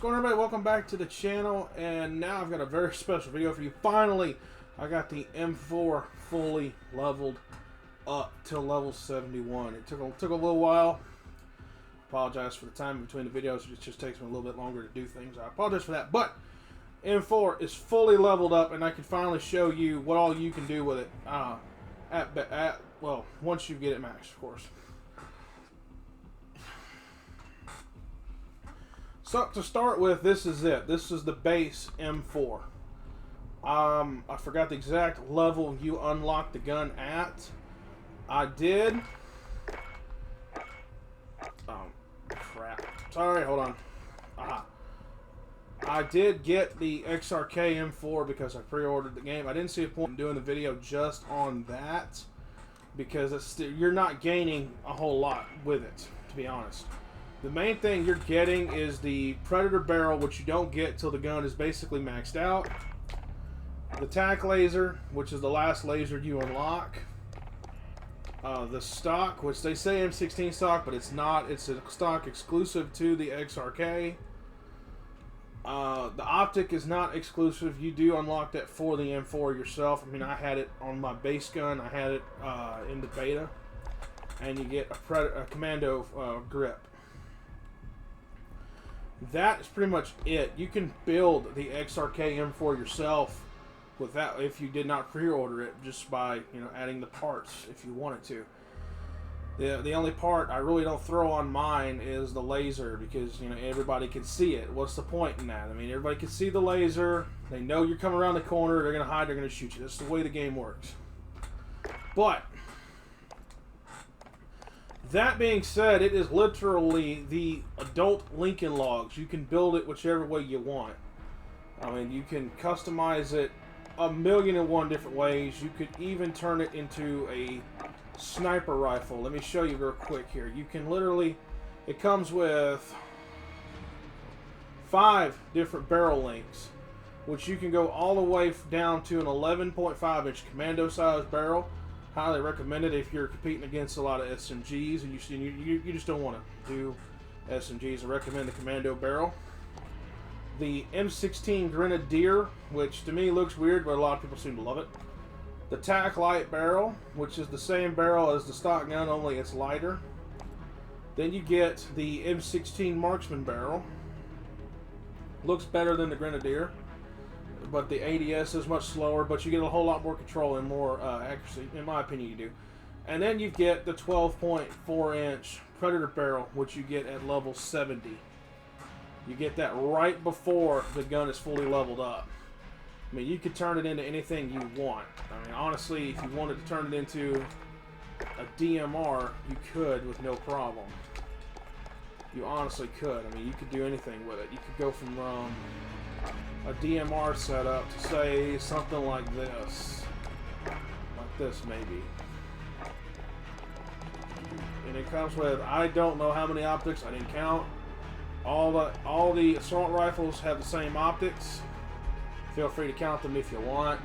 What's going on, everybody? Welcome back to the channel, and now I've got a very special video for you. Finally, I got the M4 fully leveled up to level 71. It took a little while. Apologize for the time between the videos. It just takes me a little bit longer to do things. I apologize for that, but M4 is fully leveled up, and I can finally show you what all you can do with it. Well, once you get it maxed, of course. So to start with, this is it. This is the base M4. I forgot the exact level you unlock the gun at. I did. Oh, crap. Sorry, hold on. I did get the XRK M4 because I pre-ordered the game. I didn't see a point in doing the video just on that because you're not gaining a whole lot with it, to be honest. The main thing you're getting is the Predator barrel, which you don't get till the gun is basically maxed out. The tac laser, which is the last laser you unlock. The stock, which they say M16 stock, but it's not. It's a stock exclusive to the XRK. The optic is not exclusive. You do unlock that for the M4 yourself. I mean, I had it on my base gun. I had it in the beta. And you get a commando grip. That is pretty much it. You can build the XRK M4 yourself without, if you did not pre-order it, just by adding the parts if you wanted to. The only part I really don't throw on mine is the laser because everybody can see it. What's the point in that? I mean, everybody can see the laser. They know you're coming around the corner. They're gonna hide. They're gonna shoot you. That's the way the game works. But that being said, it is literally the adult Lincoln Logs. You can build it whichever way you want. I mean, you can customize it a million and one different ways. You could even turn it into a sniper rifle. Let me show you real quick here. You can literally, it comes with 5 different barrel lengths, which you can go all the way down to an 11.5 inch commando size barrel. Highly recommend it if you're competing against a lot of SMGs and you just don't want to do SMGs. I recommend the commando barrel. The M16 Grenadier, which to me looks weird, but a lot of people seem to love it. The tac light barrel, which is the same barrel as the stock gun, only it's lighter. Then you get the M16 Marksman barrel. Looks better than the Grenadier, but the ADS is much slower, but you get a whole lot more control and more accuracy, in my opinion you do. And then you get the 12.4 inch Predator barrel, which you get at level 70. You get that right before the gun is fully leveled up. I mean, you could turn it into anything you want. I mean, honestly, if you wanted to turn it into a DMR, you could with no problem. You honestly could. I mean, you could do anything with it. You could go from a DMR setup to say something like this. Like this, maybe. And it comes with, I don't know how many optics, I didn't count. All the assault rifles have the same optics. Feel free to count them if you want.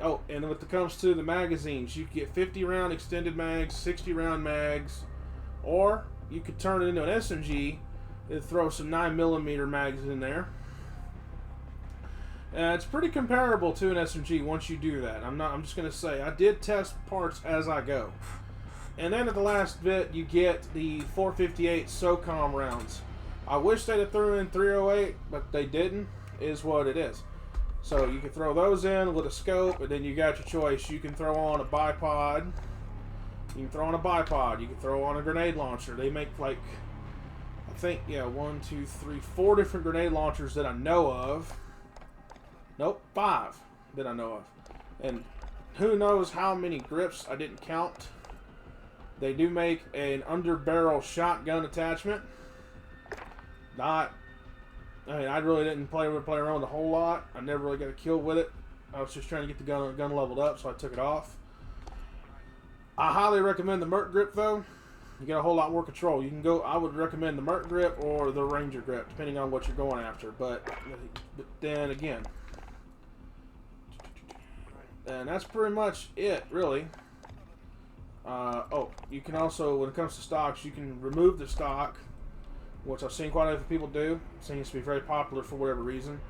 Oh, and when it comes to the magazines, you can get 50 round extended mags, 60 round mags, or you could turn it into an SMG and throw some 9mm mags in there. It's pretty comparable to an SMG once you do that. I'm just gonna say I did test parts as I go. And then at the last bit, you get the 458 SOCOM rounds. I wish they'd have threw in 308, but they didn't, is what it is. So you can throw those in with a scope, and then you got your choice. You can throw on a bipod. You can throw on a bipod. You can throw on a grenade launcher. They make like, I think, yeah, 1, 2, 3, 4 different grenade launchers that I know of. Nope, 5 that I know of. And who knows how many grips, I didn't count. They do make an under-barrel shotgun attachment. I mean, I really didn't play around with a whole lot. I never really got a kill with it. I was just trying to get the gun leveled up, so I took it off. I highly recommend the Merc grip, though. You get a whole lot more control. You can go. I would recommend the Merc grip or the Ranger grip, depending on what you're going after. But then again, and that's pretty much it, really. Oh, you can also, when it comes to stocks, you can remove the stock which I've seen quite a few people do. Seems to be very popular for whatever reason.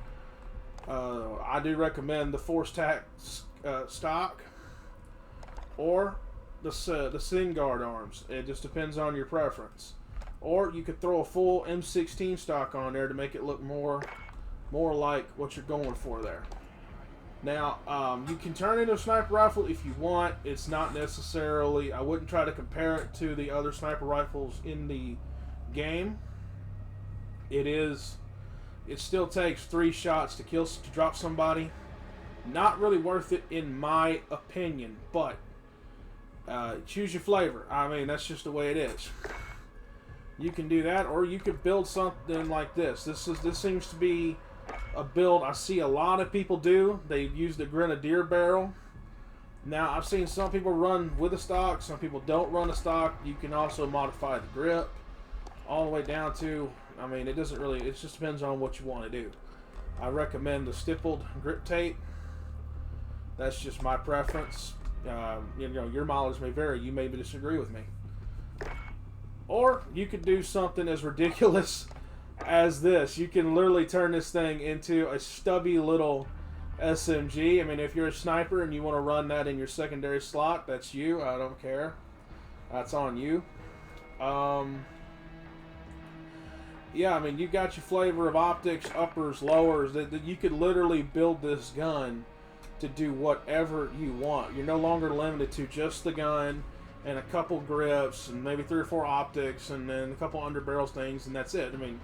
I do recommend the force tack stock or the Sin Guard arms. It just depends on your preference. Or you could throw a full M16 stock on there to make it look more like what you're going for there. Now, you can turn it into a sniper rifle if you want. It's not necessarily, I wouldn't try to compare it to the other sniper rifles in the game. It still takes 3 shots to drop somebody. Not really worth it in my opinion, but choose your flavor. I mean, that's just the way it is. You can do that, or you could build something like this. This seems to be a build I see a lot of people do. They use the Grenadier barrel. Now, I've seen some people run with a stock, some people don't run a stock. You can also modify the grip all the way down to, I mean, it just depends on what you want to do. I recommend the stippled grip tape. That's just my preference. You know, your mileage may vary. You may disagree with me. Or you could do something as ridiculous as this. You can literally turn this thing into a stubby little SMG. I mean, if you're a sniper and you want to run that in your secondary slot, that's you. I don't care. That's on you. Yeah, I mean, you got your flavor of optics, uppers, lowers. That you could literally build this gun to do whatever you want. You're no longer limited to just the gun and a couple grips and maybe 3 or 4 optics and then a couple underbarrels things, and that's it. I mean,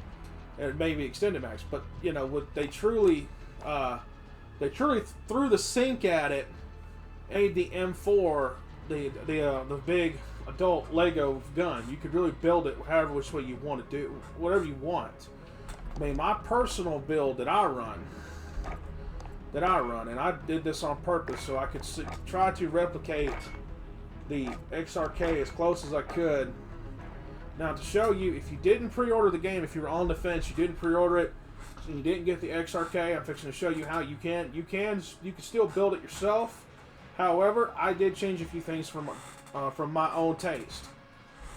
it may be extended max, but you know, they truly threw the sink at it. Made the M4 the big adult Lego gun. You could really build it however which way you want to do, whatever you want. I mean, my personal build that I run, and I did this on purpose so I could try to replicate the XRK as close as I could. Now, to show you, if you didn't pre-order the game, if you were on the fence, you didn't pre-order it, and you didn't get the XRK, I'm fixing to show you how you can still build it yourself. However, I did change a few things from my own taste.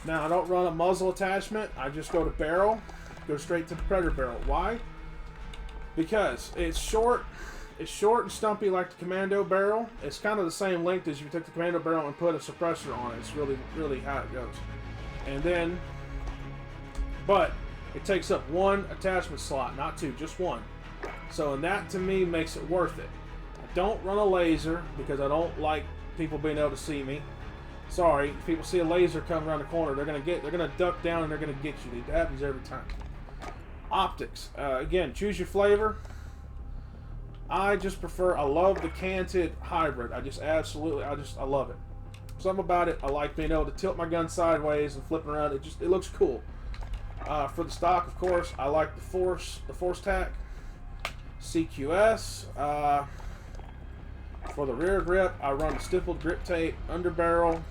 Now, I don't run a muzzle attachment. I just go to barrel, go straight to the Predator barrel. Why? Because it's short. It's short and stumpy like the Commando barrel. It's kind of the same length as if you took the Commando barrel and put a suppressor on it. It's really how it goes. And then, but it takes up 1 attachment slot, not 2, just 1. So, and that to me makes it worth it. I don't run a laser because I don't like people being able to see me. Sorry, if people see a laser come around the corner, they're gonna duck down and they're gonna get you. It happens every time. Optics. Again, choose your flavor. I just prefer, I love the canted hybrid. I love it. Something about it, I like being able to tilt my gun sideways and flip around. It looks cool. For the stock, of course, I like the force tack, CQS. For the rear grip, I run the stippled grip tape, underbarrel.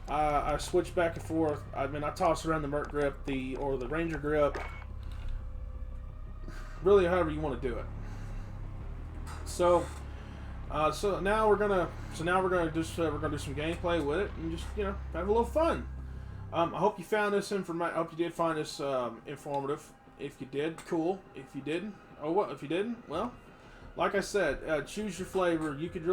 I switch back and forth. I mean, I toss around the Merc grip, or the Ranger grip. Really, however you want to do it. So now we're gonna do some gameplay with it and just have a little fun. I hope you found this information. I hope you did find this informative. If you did, cool. If you didn't, oh what? If you didn't, well, like I said, choose your flavor. You could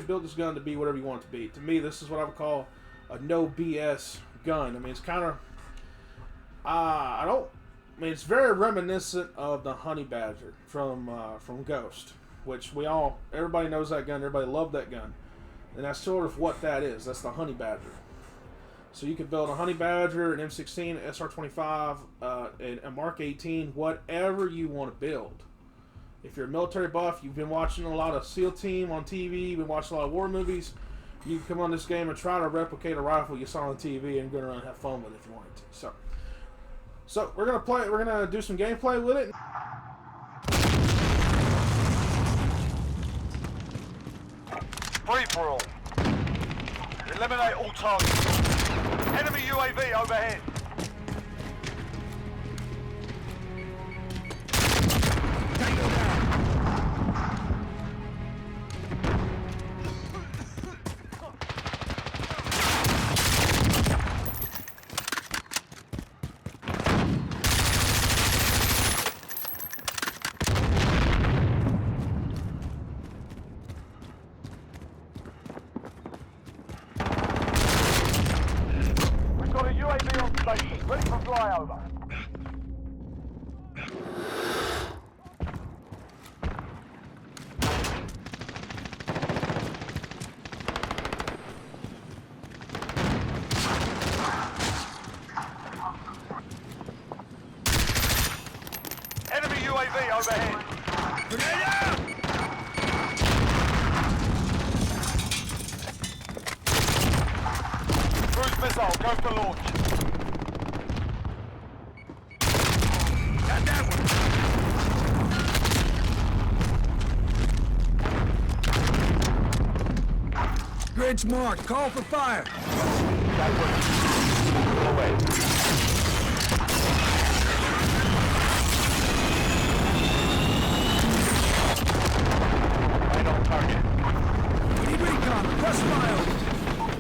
build this gun to be whatever you want it to be. To me, this is what I would call a no BS gun. I mean, it's kind of it's very reminiscent of the Honey Badger from Ghost, which everybody knows that gun. Everybody loved that gun, and that's sort of what that is. That's the Honey Badger. So you could build a Honey Badger, an M16, an SR25, a Mark 18, whatever you want to build. If you're a military buff, you've been watching a lot of SEAL Team on TV, you've been watching a lot of war movies, you can come on this game and try to replicate a rifle you saw on TV and go around and have fun with it if you wanted to. So we're gonna do some gameplay with it. Free for all. Eliminate all targets. Enemy UAV overhead. UAV on station, ready for flyover. Enemy UAV overhead. Grenade out! Cruise missile, go for launch. Got that one! Grid's marked. Call for fire. That works. Away. Right on target. We need recon. Request flyover.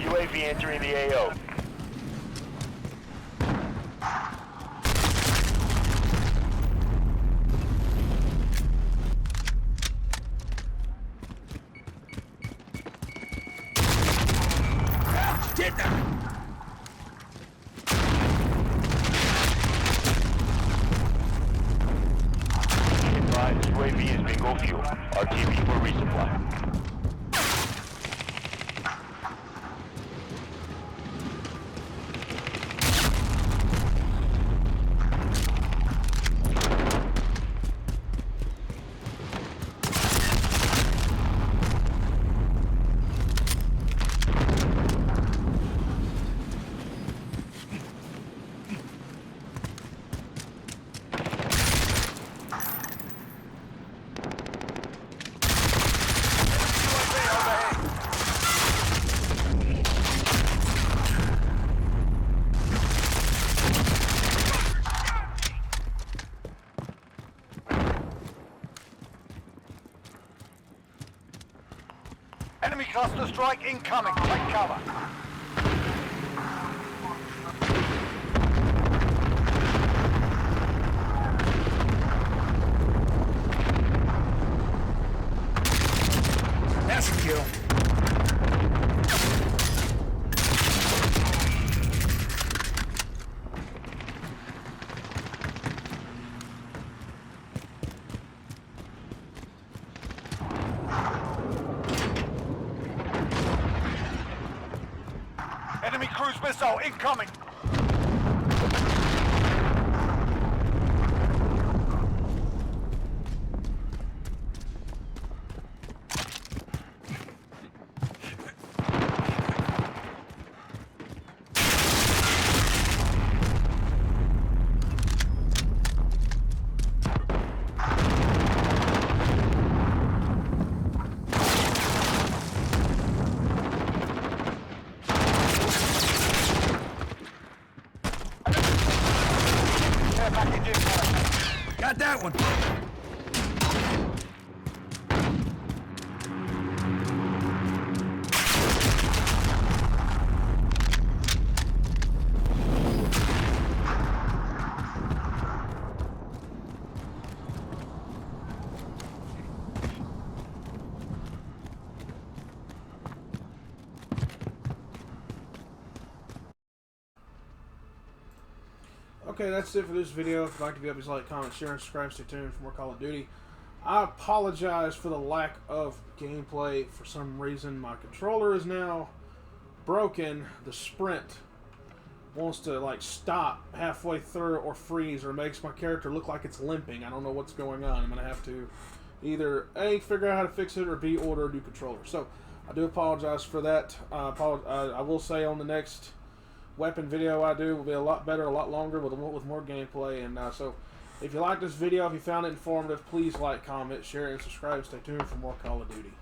UAV entering the AO. Get that! Advised, UAV is bingo fuel. RTB for resupply. Enemy cluster strike incoming. Take cover. That's a kill. Enemy cruise missile incoming. Care package incoming. Got that one. Okay, that's it for this video. If you'd like to be up, please like, comment, share, and subscribe. Stay tuned for more Call of Duty. I apologize for the lack of gameplay. For some reason, my controller is now broken. The sprint wants to like stop halfway through or freeze, or makes my character look like it's limping. I don't know what's going on. I'm going to have to either A, figure out how to fix it, or B, order a new controller. So I do apologize for that. I will say on the next weapon video I do will be a lot better, a lot longer, with more gameplay. And so if you like this video, if you found it informative, please like, comment, share, and subscribe. Stay tuned for more Call of Duty.